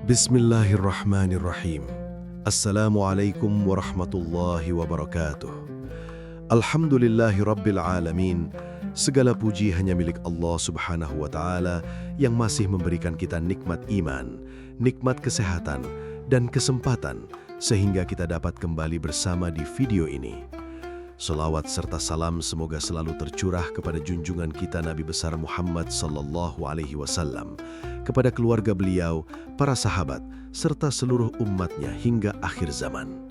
Bismillahirrahmanirrahim. Assalamualaikum warahmatullahi wabarakatuh. Alhamdulillahi rabbil alamin. Segala puji hanya milik Allah subhanahu wa ta'ala yang masih memberikan kita nikmat iman, nikmat kesehatan, dan kesempatan sehingga kita dapat kembali bersama di video ini. Selawat serta salam semoga selalu tercurah kepada junjungan kita Nabi besar Muhammad sallallahu alaihi wasallam, kepada keluarga beliau, para sahabat, serta seluruh umatnya hingga akhir zaman.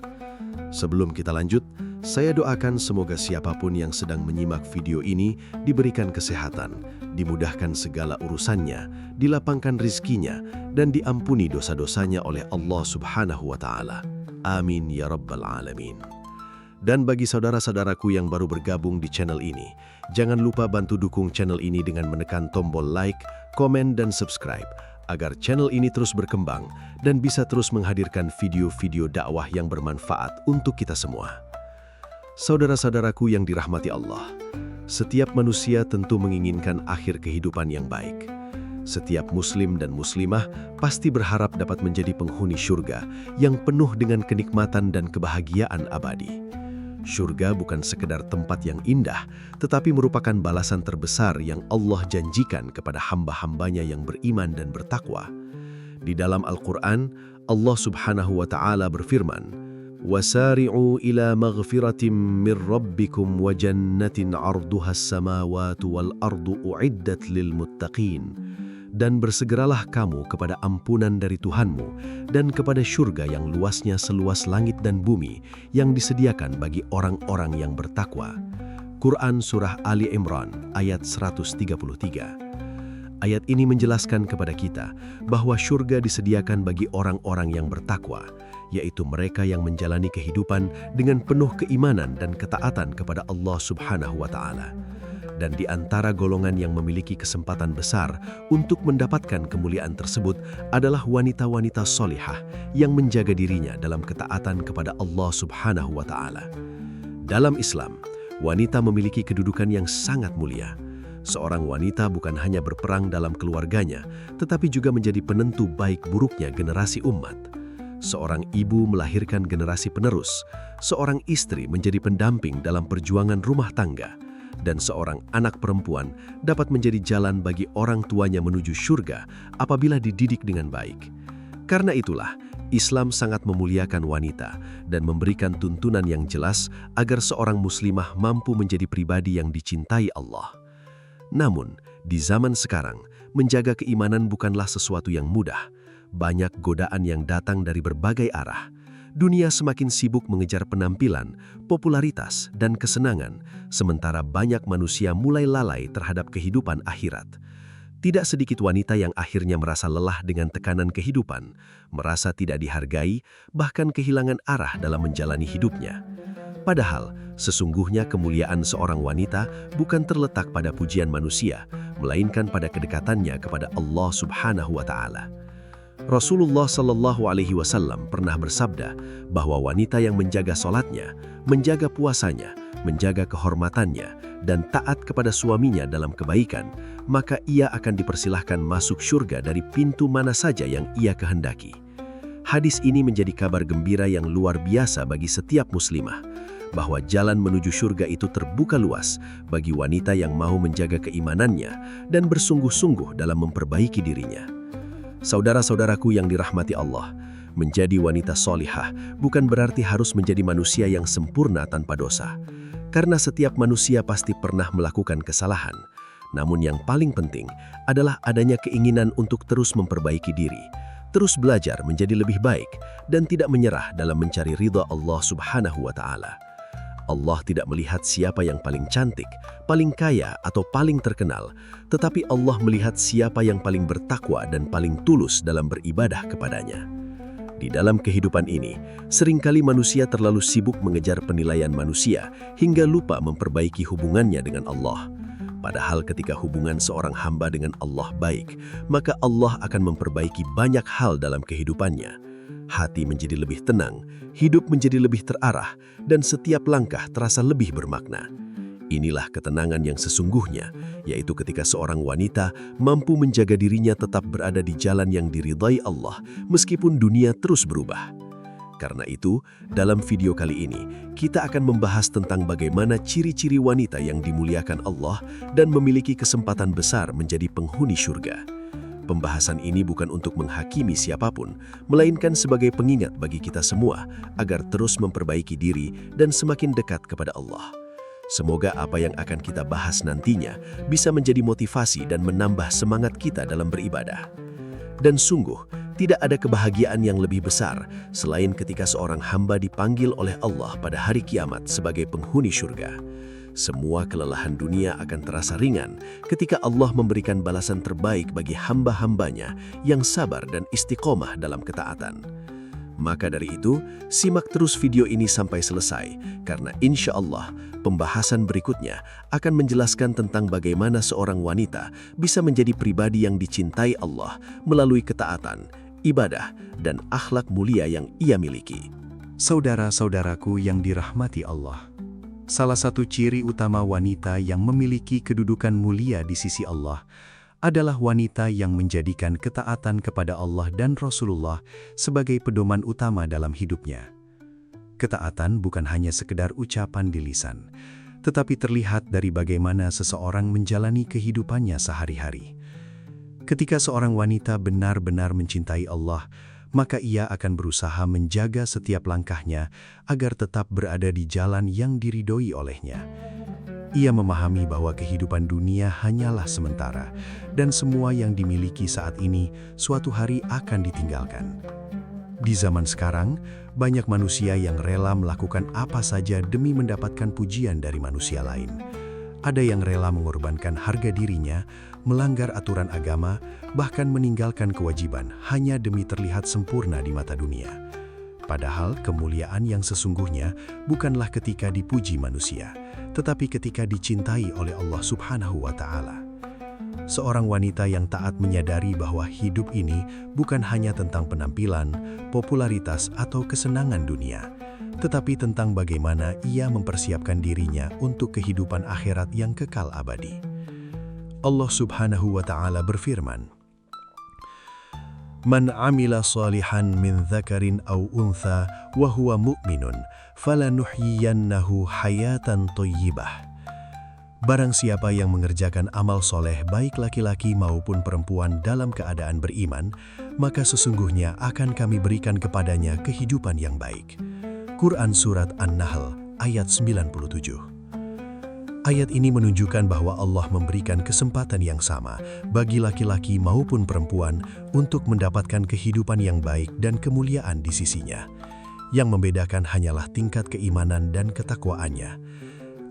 Sebelum kita lanjut, saya doakan semoga siapapun yang sedang menyimak video ini diberikan kesehatan, dimudahkan segala urusannya, dilapangkan rizkinya, dan diampuni dosa-dosanya oleh Allah subhanahu wa ta'ala. Amin ya rabbal alamin. Dan bagi saudara-saudaraku yang baru bergabung di channel ini, jangan lupa bantu dukung channel ini dengan menekan tombol like, komen, dan subscribe, agar channel ini terus berkembang dan bisa terus menghadirkan video-video dakwah yang bermanfaat untuk kita semua. Saudara-saudaraku yang dirahmati Allah, setiap manusia tentu menginginkan akhir kehidupan yang baik. Setiap muslim dan muslimah pasti berharap dapat menjadi penghuni syurga yang penuh dengan kenikmatan dan kebahagiaan abadi. Syurga bukan sekedar tempat yang indah, tetapi merupakan balasan terbesar yang Allah janjikan kepada hamba-hambanya yang beriman dan bertakwa. Di dalam Al-Quran, Allah subhanahu wa ta'ala berfirman, وَسَارِعُوا إِلَى مَغْفِرَةٍ مِّن رَبِّكُمْ وَجَنَّةٍ عَرْضُهَا السَّمَاوَاتُ وَالْأَرْضُ أُعِدَّتْ لِلْمُتَّقِينَ. Dan bersegeralah kamu kepada ampunan dari Tuhanmu dan kepada syurga yang luasnya seluas langit dan bumi yang disediakan bagi orang-orang yang bertakwa. Quran Surah Ali Imran ayat 133. Ayat ini menjelaskan kepada kita bahwa syurga disediakan bagi orang-orang yang bertakwa, yaitu mereka yang menjalani kehidupan dengan penuh keimanan dan ketaatan kepada Allah subhanahu wa ta'ala. Dan di antara golongan yang memiliki kesempatan besar untuk mendapatkan kemuliaan tersebut adalah wanita-wanita solihah yang menjaga dirinya dalam ketaatan kepada Allah subhanahu wa ta'ala. Dalam Islam, wanita memiliki kedudukan yang sangat mulia. Seorang wanita bukan hanya berperang dalam keluarganya, tetapi juga menjadi penentu baik buruknya generasi umat. Seorang ibu melahirkan generasi penerus, seorang istri menjadi pendamping dalam perjuangan rumah tangga, dan seorang anak perempuan dapat menjadi jalan bagi orang tuanya menuju syurga apabila dididik dengan baik. Karena itulah, Islam sangat memuliakan wanita dan memberikan tuntunan yang jelas agar seorang muslimah mampu menjadi pribadi yang dicintai Allah. Namun, di zaman sekarang, menjaga keimanan bukanlah sesuatu yang mudah. Banyak godaan yang datang dari berbagai arah. Dunia semakin sibuk mengejar penampilan, popularitas, dan kesenangan, sementara banyak manusia mulai lalai terhadap kehidupan akhirat. Tidak sedikit wanita yang akhirnya merasa lelah dengan tekanan kehidupan, merasa tidak dihargai, bahkan kehilangan arah dalam menjalani hidupnya. Padahal, sesungguhnya kemuliaan seorang wanita bukan terletak pada pujian manusia, melainkan pada kedekatannya kepada Allah subhanahu wa ta'ala. Rasulullah sallallahu alaihi wasallam pernah bersabda bahwa wanita yang menjaga sholatnya, menjaga puasanya, menjaga kehormatannya, dan taat kepada suaminya dalam kebaikan, maka ia akan dipersilahkan masuk syurga dari pintu mana saja yang ia kehendaki. Hadis ini menjadi kabar gembira yang luar biasa bagi setiap muslimah, bahwa jalan menuju syurga itu terbuka luas bagi wanita yang mau menjaga keimanannya dan bersungguh-sungguh dalam memperbaiki dirinya. Saudara-saudaraku yang dirahmati Allah, menjadi wanita solihah bukan berarti harus menjadi manusia yang sempurna tanpa dosa. Karena setiap manusia pasti pernah melakukan kesalahan. Namun yang paling penting adalah adanya keinginan untuk terus memperbaiki diri, terus belajar menjadi lebih baik, dan tidak menyerah dalam mencari ridha Allah subhanahu wa ta'ala. Allah tidak melihat siapa yang paling cantik, paling kaya, atau paling terkenal, tetapi Allah melihat siapa yang paling bertakwa dan paling tulus dalam beribadah kepadanya. Di dalam kehidupan ini, seringkali manusia terlalu sibuk mengejar penilaian manusia hingga lupa memperbaiki hubungannya dengan Allah. Padahal ketika hubungan seorang hamba dengan Allah baik, maka Allah akan memperbaiki banyak hal dalam kehidupannya. Hati menjadi lebih tenang, hidup menjadi lebih terarah, dan setiap langkah terasa lebih bermakna. Inilah ketenangan yang sesungguhnya, yaitu ketika seorang wanita mampu menjaga dirinya tetap berada di jalan yang diridhai Allah, meskipun dunia terus berubah. Karena itu, dalam video kali ini, kita akan membahas tentang bagaimana ciri-ciri wanita yang dimuliakan Allah dan memiliki kesempatan besar menjadi penghuni surga. Pembahasan ini bukan untuk menghakimi siapapun, melainkan sebagai pengingat bagi kita semua agar terus memperbaiki diri dan semakin dekat kepada Allah. Semoga apa yang akan kita bahas nantinya bisa menjadi motivasi dan menambah semangat kita dalam beribadah. Dan sungguh, tidak ada kebahagiaan yang lebih besar selain ketika seorang hamba dipanggil oleh Allah pada hari kiamat sebagai penghuni surga. Semua kelelahan dunia akan terasa ringan ketika Allah memberikan balasan terbaik bagi hamba-hambanya yang sabar dan istiqomah dalam ketaatan. Maka dari itu, simak terus video ini sampai selesai, karena insya Allah pembahasan berikutnya akan menjelaskan tentang bagaimana seorang wanita bisa menjadi pribadi yang dicintai Allah melalui ketaatan, ibadah, dan akhlak mulia yang ia miliki. Saudara-saudaraku yang dirahmati Allah, salah satu ciri utama wanita yang memiliki kedudukan mulia di sisi Allah adalah wanita yang menjadikan ketaatan kepada Allah dan Rasulullah sebagai pedoman utama dalam hidupnya. Ketaatan bukan hanya sekedar ucapan di lisan, tetapi terlihat dari bagaimana seseorang menjalani kehidupannya sehari-hari. Ketika seorang wanita benar-benar mencintai Allah, maka ia akan berusaha menjaga setiap langkahnya agar tetap berada di jalan yang diridhoi olehnya. Ia memahami bahwa kehidupan dunia hanyalah sementara, dan semua yang dimiliki saat ini suatu hari akan ditinggalkan. Di zaman sekarang, banyak manusia yang rela melakukan apa saja demi mendapatkan pujian dari manusia lain. Ada yang rela mengorbankan harga dirinya, melanggar aturan agama, bahkan meninggalkan kewajiban hanya demi terlihat sempurna di mata dunia. Padahal kemuliaan yang sesungguhnya bukanlah ketika dipuji manusia, tetapi ketika dicintai oleh Allah Subhanahu wa Ta'ala. Seorang wanita yang taat menyadari bahwa hidup ini bukan hanya tentang penampilan, popularitas, atau kesenangan dunia, tetapi tentang bagaimana ia mempersiapkan dirinya untuk kehidupan akhirat yang kekal abadi. Allah Subhanahu wa Ta'ala berfirman, "Man amila salihan min dzakarin aw untha wa huwa mu'minun falanuhyiyannahu hayatan thayyibah." Barang siapa yang mengerjakan amal soleh baik laki-laki maupun perempuan dalam keadaan beriman, maka sesungguhnya akan kami berikan kepadanya kehidupan yang baik. Quran Surat An-Nahl ayat 97. Ayat ini menunjukkan bahwa Allah memberikan kesempatan yang sama bagi laki-laki maupun perempuan untuk mendapatkan kehidupan yang baik dan kemuliaan di sisinya. Yang membedakan hanyalah tingkat keimanan dan ketakwaannya.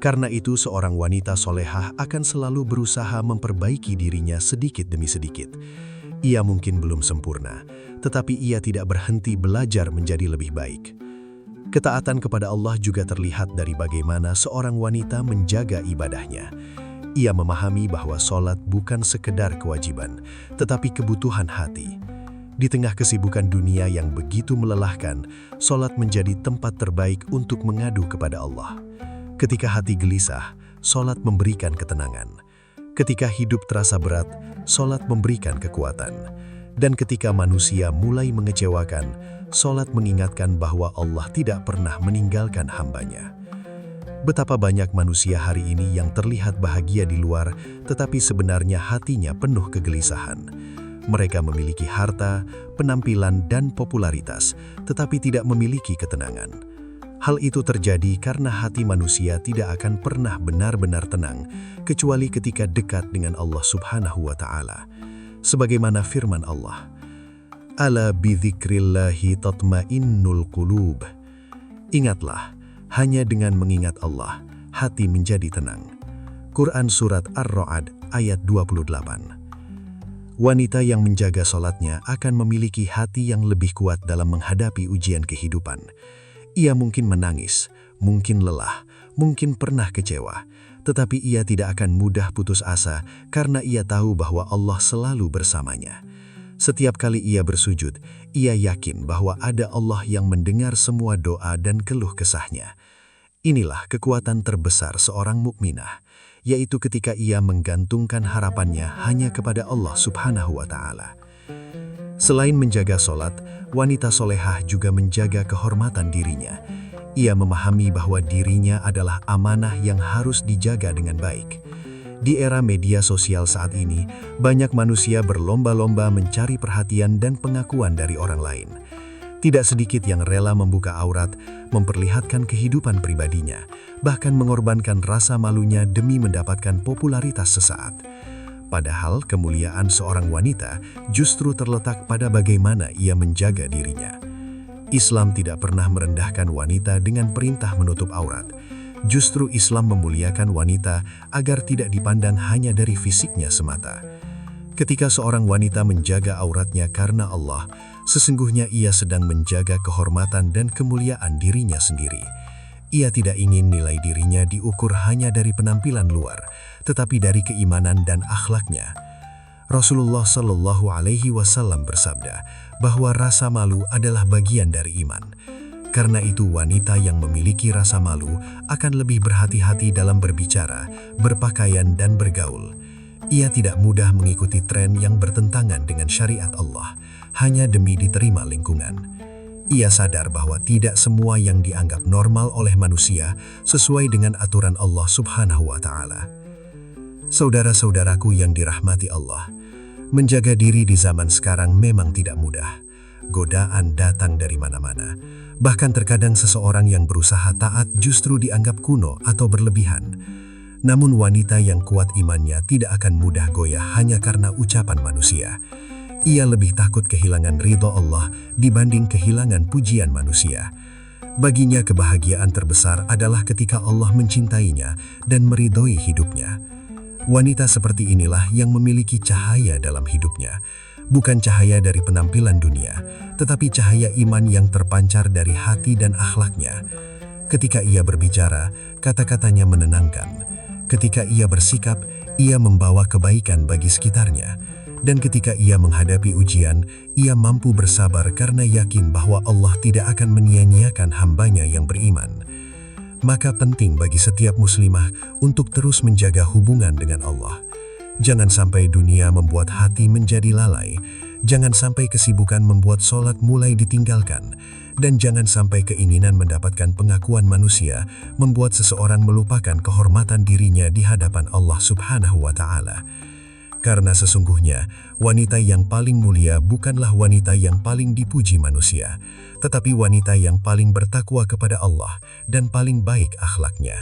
Karena itu seorang wanita solehah akan selalu berusaha memperbaiki dirinya sedikit demi sedikit. Ia mungkin belum sempurna, tetapi ia tidak berhenti belajar menjadi lebih baik. Ketaatan kepada Allah juga terlihat dari bagaimana seorang wanita menjaga ibadahnya. Ia memahami bahwa sholat bukan sekedar kewajiban, tetapi kebutuhan hati. Di tengah kesibukan dunia yang begitu melelahkan, sholat menjadi tempat terbaik untuk mengadu kepada Allah. Ketika hati gelisah, sholat memberikan ketenangan. Ketika hidup terasa berat, sholat memberikan kekuatan. Dan ketika manusia mulai mengecewakan, sholat mengingatkan bahwa Allah tidak pernah meninggalkan hambanya. Betapa banyak manusia hari ini yang terlihat bahagia di luar, tetapi sebenarnya hatinya penuh kegelisahan. Mereka memiliki harta, penampilan, dan popularitas, tetapi tidak memiliki ketenangan. Hal itu terjadi karena hati manusia tidak akan pernah benar-benar tenang, kecuali ketika dekat dengan Allah Subhanahu wa Ta'ala. Sebagaimana firman Allah, "Ala bidzikrillahi tatmainnul qulub." Ingatlah, hanya dengan mengingat Allah, hati menjadi tenang. Quran Surat Ar-Ra'd ayat 28. Wanita yang menjaga sholatnya akan memiliki hati yang lebih kuat dalam menghadapi ujian kehidupan. Ia mungkin menangis, mungkin lelah, mungkin pernah kecewa, tetapi ia tidak akan mudah putus asa karena ia tahu bahwa Allah selalu bersamanya. Setiap kali ia bersujud, ia yakin bahwa ada Allah yang mendengar semua doa dan keluh kesahnya. Inilah kekuatan terbesar seorang mukminah, yaitu ketika ia menggantungkan harapannya hanya kepada Allah Subhanahu wa Ta'ala. Selain menjaga sholat, wanita solehah juga menjaga kehormatan dirinya. Ia memahami bahwa dirinya adalah amanah yang harus dijaga dengan baik. Di era media sosial saat ini, banyak manusia berlomba-lomba mencari perhatian dan pengakuan dari orang lain. Tidak sedikit yang rela membuka aurat, memperlihatkan kehidupan pribadinya, bahkan mengorbankan rasa malunya demi mendapatkan popularitas sesaat. Padahal kemuliaan seorang wanita justru terletak pada bagaimana ia menjaga dirinya. Islam tidak pernah merendahkan wanita dengan perintah menutup aurat. Justru Islam memuliakan wanita agar tidak dipandang hanya dari fisiknya semata. Ketika seorang wanita menjaga auratnya karena Allah, sesungguhnya ia sedang menjaga kehormatan dan kemuliaan dirinya sendiri. Ia tidak ingin nilai dirinya diukur hanya dari penampilan luar, tetapi dari keimanan dan akhlaknya. Rasulullah Shallallahu Alaihi Wasallam bersabda bahwa rasa malu adalah bagian dari iman. Karena itu wanita yang memiliki rasa malu akan lebih berhati-hati dalam berbicara, berpakaian dan bergaul. Ia tidak mudah mengikuti tren yang bertentangan dengan syariat Allah, hanya demi diterima lingkungan. Ia sadar bahwa tidak semua yang dianggap normal oleh manusia sesuai dengan aturan Allah Subhanahu wa Ta'ala. Saudara-saudaraku yang dirahmati Allah, menjaga diri di zaman sekarang memang tidak mudah. Godaan datang dari mana-mana. Bahkan terkadang seseorang yang berusaha taat justru dianggap kuno atau berlebihan. Namun wanita yang kuat imannya tidak akan mudah goyah hanya karena ucapan manusia. Ia lebih takut kehilangan ridho Allah dibanding kehilangan pujian manusia. Baginya kebahagiaan terbesar adalah ketika Allah mencintainya dan meridhoi hidupnya. Wanita seperti inilah yang memiliki cahaya dalam hidupnya. Bukan cahaya dari penampilan dunia, tetapi cahaya iman yang terpancar dari hati dan akhlaknya. Ketika ia berbicara, kata-katanya menenangkan. Ketika ia bersikap, ia membawa kebaikan bagi sekitarnya. Dan ketika ia menghadapi ujian, ia mampu bersabar karena yakin bahwa Allah tidak akan menyia-nyiakan hambanya yang beriman. Maka penting bagi setiap muslimah untuk terus menjaga hubungan dengan Allah. Jangan sampai dunia membuat hati menjadi lalai. Jangan sampai kesibukan membuat sholat mulai ditinggalkan. Dan jangan sampai keinginan mendapatkan pengakuan manusia membuat seseorang melupakan kehormatan dirinya di hadapan Allah Subhanahu wa Ta'ala. Karena sesungguhnya, wanita yang paling mulia bukanlah wanita yang paling dipuji manusia, tetapi wanita yang paling bertakwa kepada Allah dan paling baik akhlaknya.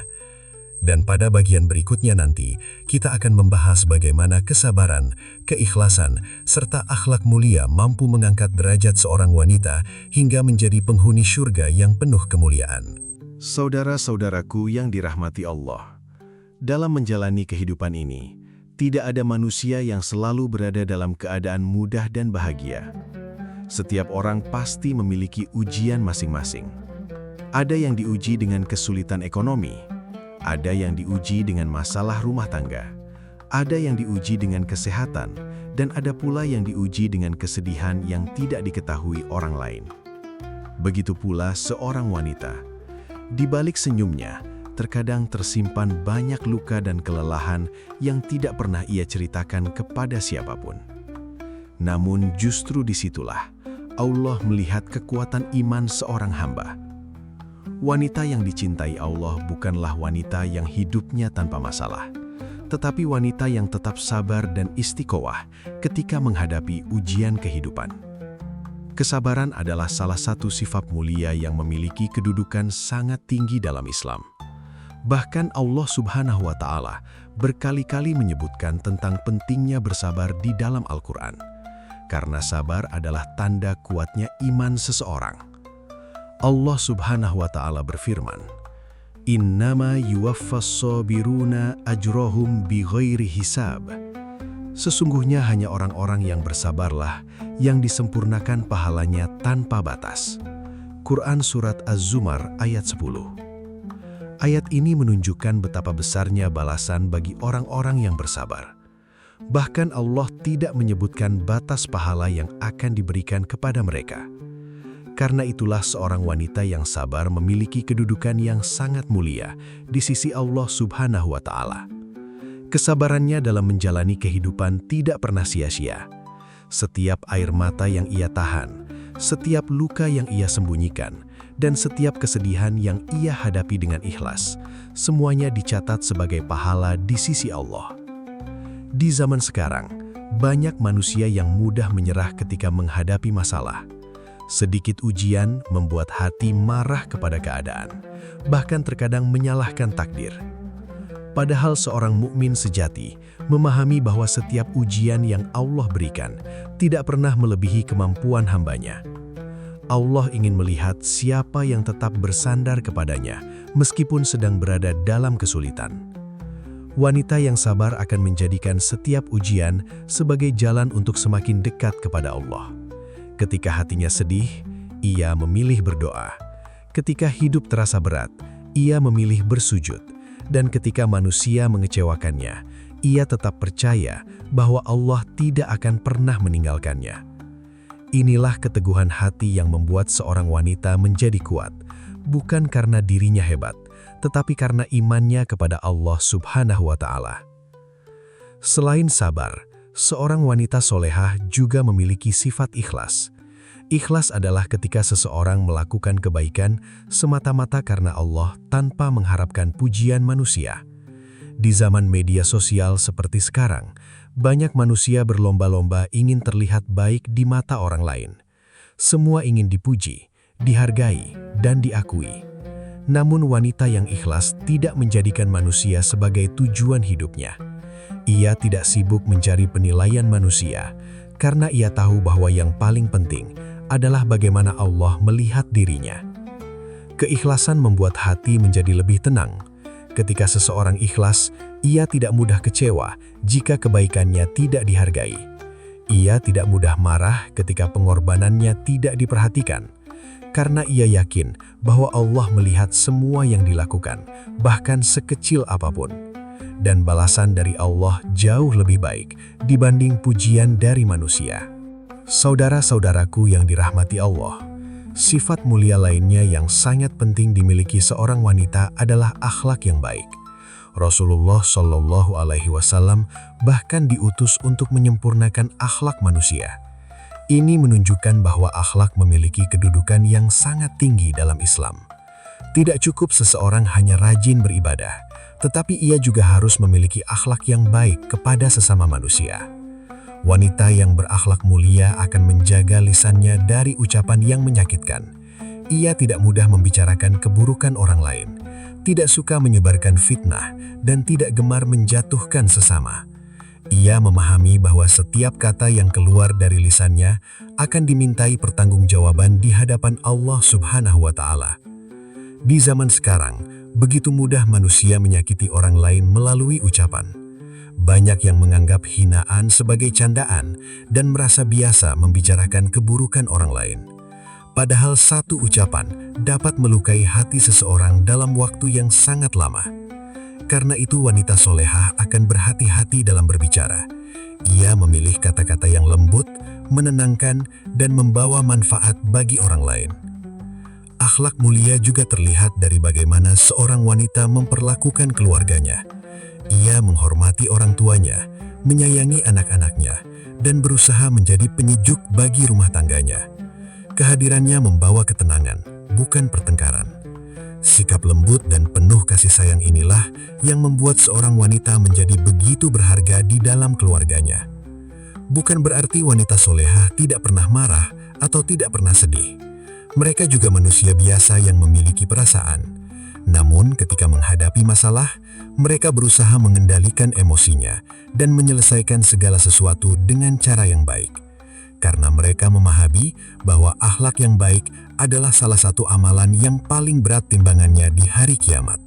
Dan pada bagian berikutnya nanti, kita akan membahas bagaimana kesabaran, keikhlasan, serta akhlak mulia mampu mengangkat derajat seorang wanita hingga menjadi penghuni syurga yang penuh kemuliaan. Saudara-saudaraku yang dirahmati Allah, dalam menjalani kehidupan ini, tidak ada manusia yang selalu berada dalam keadaan mudah dan bahagia. Setiap orang pasti memiliki ujian masing-masing. Ada yang diuji dengan kesulitan ekonomi, ada yang diuji dengan masalah rumah tangga, ada yang diuji dengan kesehatan, dan ada pula yang diuji dengan kesedihan yang tidak diketahui orang lain. Begitu pula seorang wanita. Di balik senyumnya, terkadang tersimpan banyak luka dan kelelahan yang tidak pernah ia ceritakan kepada siapapun. Namun justru disitulah Allah melihat kekuatan iman seorang hamba. Wanita yang dicintai Allah bukanlah wanita yang hidupnya tanpa masalah, tetapi wanita yang tetap sabar dan istiqomah ketika menghadapi ujian kehidupan. Kesabaran adalah salah satu sifat mulia yang memiliki kedudukan sangat tinggi dalam Islam. Bahkan Allah Subhanahu wa Ta'ala berkali-kali menyebutkan tentang pentingnya bersabar di dalam Al-Quran. Karena sabar adalah tanda kuatnya iman seseorang. Allah Subhanahu wa Ta'ala berfirman, "Innama yuwaffas sabiruna ajrohum bighairi hisab." Sesungguhnya hanya orang-orang yang bersabarlah yang disempurnakan pahalanya tanpa batas. Quran Surat Az-Zumar ayat 10. Ayat ini menunjukkan betapa besarnya balasan bagi orang-orang yang bersabar. Bahkan Allah tidak menyebutkan batas pahala yang akan diberikan kepada mereka. Karena itulah seorang wanita yang sabar memiliki kedudukan yang sangat mulia di sisi Allah Subhanahu wa Ta'ala. Kesabarannya dalam menjalani kehidupan tidak pernah sia-sia. Setiap air mata yang ia tahan, setiap luka yang ia sembunyikan, dan setiap kesedihan yang ia hadapi dengan ikhlas, semuanya dicatat sebagai pahala di sisi Allah. Di zaman sekarang, banyak manusia yang mudah menyerah ketika menghadapi masalah. Sedikit ujian membuat hati marah kepada keadaan, bahkan terkadang menyalahkan takdir. Padahal seorang mukmin sejati memahami bahwa setiap ujian yang Allah berikan tidak pernah melebihi kemampuan hambanya. Allah ingin melihat siapa yang tetap bersandar kepadanya meskipun sedang berada dalam kesulitan. Wanita yang sabar akan menjadikan setiap ujian sebagai jalan untuk semakin dekat kepada Allah. Ketika hatinya sedih, ia memilih berdoa. Ketika hidup terasa berat, ia memilih bersujud. Dan ketika manusia mengecewakannya, ia tetap percaya bahwa Allah tidak akan pernah meninggalkannya. Inilah keteguhan hati yang membuat seorang wanita menjadi kuat, bukan karena dirinya hebat, tetapi karena imannya kepada Allah Subhanahu wa Ta'ala. Selain sabar, seorang wanita solehah juga memiliki sifat ikhlas. Ikhlas adalah ketika seseorang melakukan kebaikan semata-mata karena Allah tanpa mengharapkan pujian manusia. Di zaman media sosial seperti sekarang, banyak manusia berlomba-lomba ingin terlihat baik di mata orang lain. Semua ingin dipuji, dihargai, dan diakui. Namun wanita yang ikhlas tidak menjadikan manusia sebagai tujuan hidupnya. Ia tidak sibuk mencari penilaian manusia, karena ia tahu bahwa yang paling penting adalah bagaimana Allah melihat dirinya. Keikhlasan membuat hati menjadi lebih tenang. Ketika seseorang ikhlas, ia tidak mudah kecewa jika kebaikannya tidak dihargai. Ia tidak mudah marah ketika pengorbanannya tidak diperhatikan, karena ia yakin bahwa Allah melihat semua yang dilakukan, bahkan sekecil apapun. Dan balasan dari Allah jauh lebih baik dibanding pujian dari manusia. Saudara-saudaraku yang dirahmati Allah, sifat mulia lainnya yang sangat penting dimiliki seorang wanita adalah akhlak yang baik. Rasulullah Shallallahu Alaihi Wasallam bahkan diutus untuk menyempurnakan akhlak manusia. Ini menunjukkan bahwa akhlak memiliki kedudukan yang sangat tinggi dalam Islam. Tidak cukup seseorang hanya rajin beribadah, tetapi ia juga harus memiliki akhlak yang baik kepada sesama manusia. Wanita yang berakhlak mulia akan menjaga lisannya dari ucapan yang menyakitkan. Ia tidak mudah membicarakan keburukan orang lain, tidak suka menyebarkan fitnah, dan tidak gemar menjatuhkan sesama. Ia memahami bahwa setiap kata yang keluar dari lisannya akan dimintai pertanggungjawaban di hadapan Allah Subhanahu wa Ta'ala. Di zaman sekarang, begitu mudah manusia menyakiti orang lain melalui ucapan. Banyak yang menganggap hinaan sebagai candaan dan merasa biasa membicarakan keburukan orang lain. Padahal satu ucapan dapat melukai hati seseorang dalam waktu yang sangat lama. Karena itu wanita solehah akan berhati-hati dalam berbicara. Ia memilih kata-kata yang lembut, menenangkan, dan membawa manfaat bagi orang lain. Akhlak mulia juga terlihat dari bagaimana seorang wanita memperlakukan keluarganya. Ia menghormati orang tuanya, menyayangi anak-anaknya, dan berusaha menjadi penyejuk bagi rumah tangganya. Kehadirannya membawa ketenangan, bukan pertengkaran. Sikap lembut dan penuh kasih sayang inilah yang membuat seorang wanita menjadi begitu berharga di dalam keluarganya. Bukan berarti wanita solehah tidak pernah marah atau tidak pernah sedih. Mereka juga manusia biasa yang memiliki perasaan. Namun ketika menghadapi masalah, mereka berusaha mengendalikan emosinya dan menyelesaikan segala sesuatu dengan cara yang baik. Karena mereka memahami bahwa akhlak yang baik adalah salah satu amalan yang paling berat timbangannya di hari kiamat.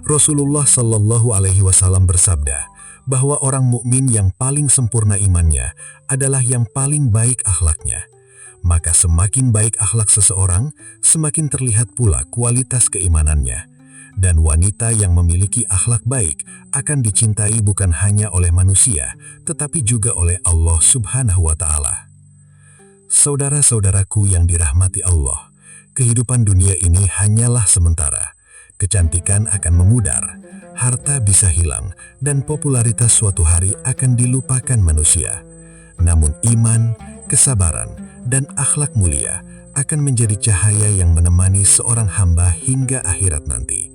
Rasulullah Shallallahu Alaihi Wasallam bersabda bahwa orang mukmin yang paling sempurna imannya adalah yang paling baik akhlaknya. Maka semakin baik akhlak seseorang, semakin terlihat pula kualitas keimanannya. Dan wanita yang memiliki akhlak baik akan dicintai bukan hanya oleh manusia, tetapi juga oleh Allah Subhanahu wa Ta'ala. Saudara-saudaraku yang dirahmati Allah, kehidupan dunia ini hanyalah sementara. Kecantikan akan memudar, harta bisa hilang, dan popularitas suatu hari akan dilupakan manusia. Namun iman, kesabaran, dan akhlak mulia akan menjadi cahaya yang menemani seorang hamba hingga akhirat nanti.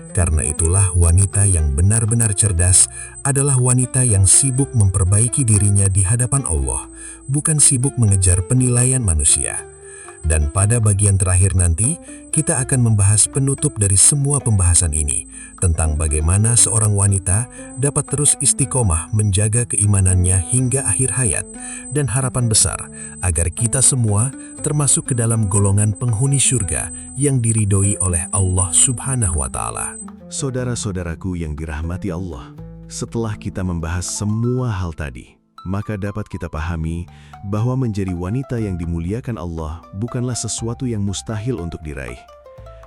Karena itulah wanita yang benar-benar cerdas adalah wanita yang sibuk memperbaiki dirinya di hadapan Allah, bukan sibuk mengejar penilaian manusia. Dan pada bagian terakhir nanti, kita akan membahas penutup dari semua pembahasan ini tentang bagaimana seorang wanita dapat terus istiqomah menjaga keimanannya hingga akhir hayat, dan harapan besar agar kita semua termasuk ke dalam golongan penghuni surga yang diridhoi oleh Allah Subhanahu wa Ta'ala. Saudara-saudaraku yang dirahmati Allah, setelah kita membahas semua hal tadi, maka dapat kita pahami bahwa menjadi wanita yang dimuliakan Allah bukanlah sesuatu yang mustahil untuk diraih.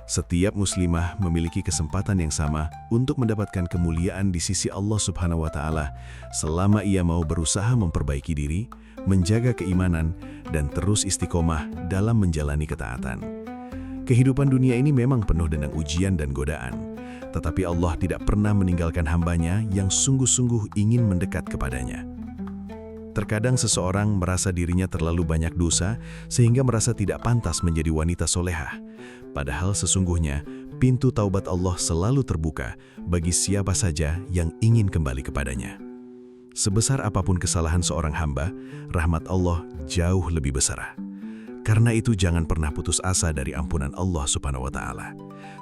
Setiap muslimah memiliki kesempatan yang sama untuk mendapatkan kemuliaan di sisi Allah Subhanahu wa Ta'ala selama ia mau berusaha memperbaiki diri, menjaga keimanan, dan terus istiqomah dalam menjalani ketaatan. Kehidupan dunia ini memang penuh dengan ujian dan godaan, tetapi Allah tidak pernah meninggalkan hambanya yang sungguh-sungguh ingin mendekat kepadanya. Terkadang seseorang merasa dirinya terlalu banyak dosa sehingga merasa tidak pantas menjadi wanita solehah. Padahal sesungguhnya pintu taubat Allah selalu terbuka bagi siapa saja yang ingin kembali kepadanya. Sebesar apapun kesalahan seorang hamba, rahmat Allah jauh lebih besar. Karena itu jangan pernah putus asa dari ampunan Allah Subhanahu wa Ta'ala.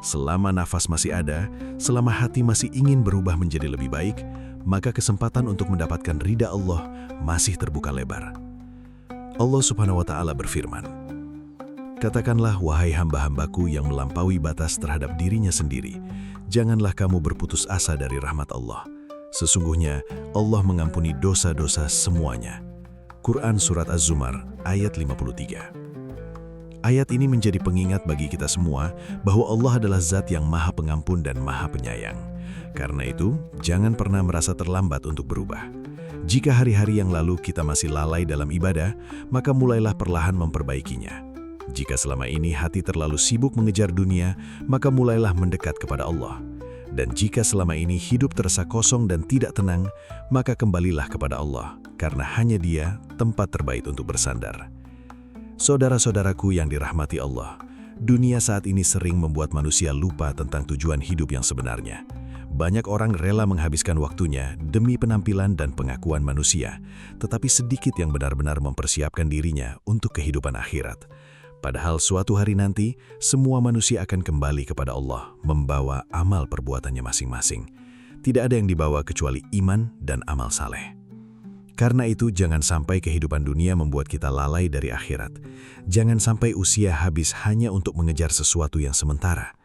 Selama nafas masih ada, selama hati masih ingin berubah menjadi lebih baik, maka kesempatan untuk mendapatkan ridha Allah masih terbuka lebar. Allah Subhanahu wa Ta'ala berfirman, "Katakanlah wahai hamba-hambaku yang melampaui batas terhadap dirinya sendiri, janganlah kamu berputus asa dari rahmat Allah. Sesungguhnya Allah mengampuni dosa-dosa semuanya." Quran Surat Az-Zumar ayat 53. Ayat ini menjadi pengingat bagi kita semua bahwa Allah adalah zat yang maha pengampun dan maha penyayang. Karena itu, jangan pernah merasa terlambat untuk berubah. Jika hari-hari yang lalu kita masih lalai dalam ibadah, maka mulailah perlahan memperbaikinya. Jika selama ini hati terlalu sibuk mengejar dunia, maka mulailah mendekat kepada Allah. Dan jika selama ini hidup terasa kosong dan tidak tenang, maka kembalilah kepada Allah, karena hanya Dia tempat terbaik untuk bersandar. Saudara-saudaraku yang dirahmati Allah, dunia saat ini sering membuat manusia lupa tentang tujuan hidup yang sebenarnya. Banyak orang rela menghabiskan waktunya demi penampilan dan pengakuan manusia, tetapi sedikit yang benar-benar mempersiapkan dirinya untuk kehidupan akhirat. Padahal suatu hari nanti, semua manusia akan kembali kepada Allah, membawa amal perbuatannya masing-masing. Tidak ada yang dibawa kecuali iman dan amal saleh. Karena itu, jangan sampai kehidupan dunia membuat kita lalai dari akhirat. Jangan sampai usia habis hanya untuk mengejar sesuatu yang sementara.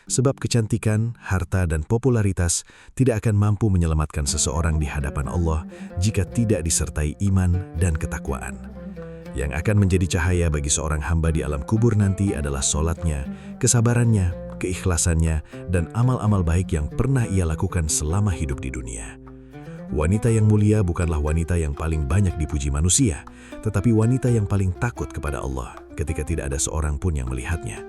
Sebab kecantikan, harta, dan popularitas tidak akan mampu menyelamatkan seseorang di hadapan Allah jika tidak disertai iman dan ketakwaan. Yang akan menjadi cahaya bagi seorang hamba di alam kubur nanti adalah solatnya, kesabarannya, keikhlasannya, dan amal-amal baik yang pernah ia lakukan selama hidup di dunia. Wanita yang mulia bukanlah wanita yang paling banyak dipuji manusia, tetapi wanita yang paling takut kepada Allah ketika tidak ada seorang pun yang melihatnya.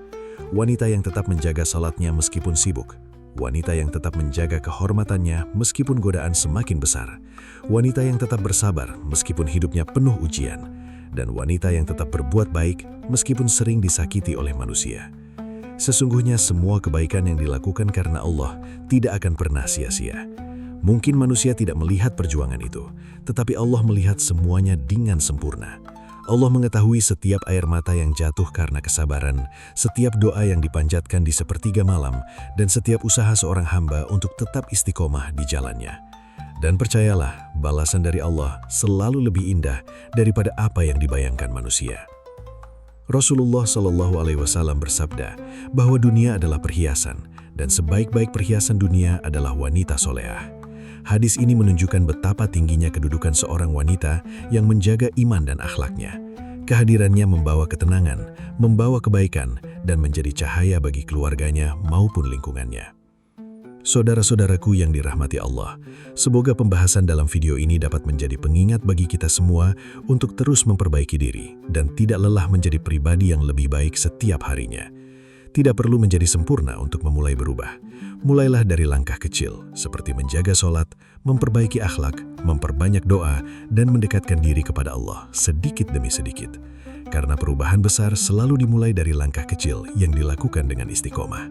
Wanita yang tetap menjaga salatnya meskipun sibuk. Wanita yang tetap menjaga kehormatannya meskipun godaan semakin besar. Wanita yang tetap bersabar meskipun hidupnya penuh ujian. Dan wanita yang tetap berbuat baik meskipun sering disakiti oleh manusia. Sesungguhnya semua kebaikan yang dilakukan karena Allah tidak akan pernah sia-sia. Mungkin manusia tidak melihat perjuangan itu, tetapi Allah melihat semuanya dengan sempurna. Allah mengetahui setiap air mata yang jatuh karena kesabaran, setiap doa yang dipanjatkan di sepertiga malam, dan setiap usaha seorang hamba untuk tetap istiqomah di jalannya. Dan percayalah, balasan dari Allah selalu lebih indah daripada apa yang dibayangkan manusia. Rasulullah Shallallahu Alaihi Wasallam bersabda bahwa dunia adalah perhiasan, dan sebaik-baik perhiasan dunia adalah wanita solehah. Hadis ini menunjukkan betapa tingginya kedudukan seorang wanita yang menjaga iman dan akhlaknya. Kehadirannya membawa ketenangan, membawa kebaikan, dan menjadi cahaya bagi keluarganya maupun lingkungannya. Saudara-saudaraku yang dirahmati Allah, semoga pembahasan dalam video ini dapat menjadi pengingat bagi kita semua untuk terus memperbaiki diri dan tidak lelah menjadi pribadi yang lebih baik setiap harinya. Tidak perlu menjadi sempurna untuk memulai berubah. Mulailah dari langkah kecil, seperti menjaga sholat, memperbaiki akhlak, memperbanyak doa, dan mendekatkan diri kepada Allah sedikit demi sedikit. Karena perubahan besar selalu dimulai dari langkah kecil yang dilakukan dengan istiqomah.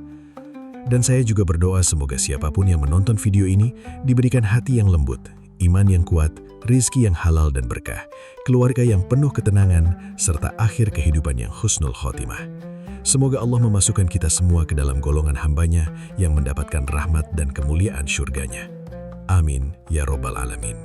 Dan saya juga berdoa semoga siapapun yang menonton video ini diberikan hati yang lembut, iman yang kuat, rizki yang halal dan berkah, keluarga yang penuh ketenangan, serta akhir kehidupan yang husnul khotimah. Semoga Allah memasukkan kita semua ke dalam golongan hambanya yang mendapatkan rahmat dan kemuliaan syurganya. Amin, ya Rabbal Alamin.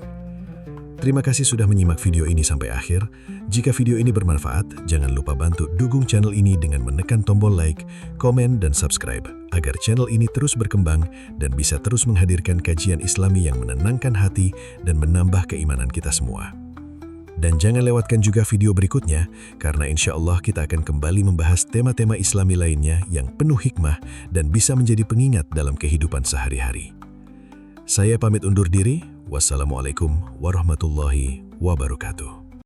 Terima kasih sudah menyimak video ini sampai akhir. Jika video ini bermanfaat, jangan lupa bantu dukung channel ini dengan menekan tombol like, komen, dan subscribe, agar channel ini terus berkembang dan bisa terus menghadirkan kajian Islami yang menenangkan hati dan menambah keimanan kita semua. Dan jangan lewatkan juga video berikutnya, karena insya Allah kita akan kembali membahas tema-tema Islami lainnya yang penuh hikmah dan bisa menjadi pengingat dalam kehidupan sehari-hari. Saya pamit undur diri. Wassalamualaikum warahmatullahi wabarakatuh.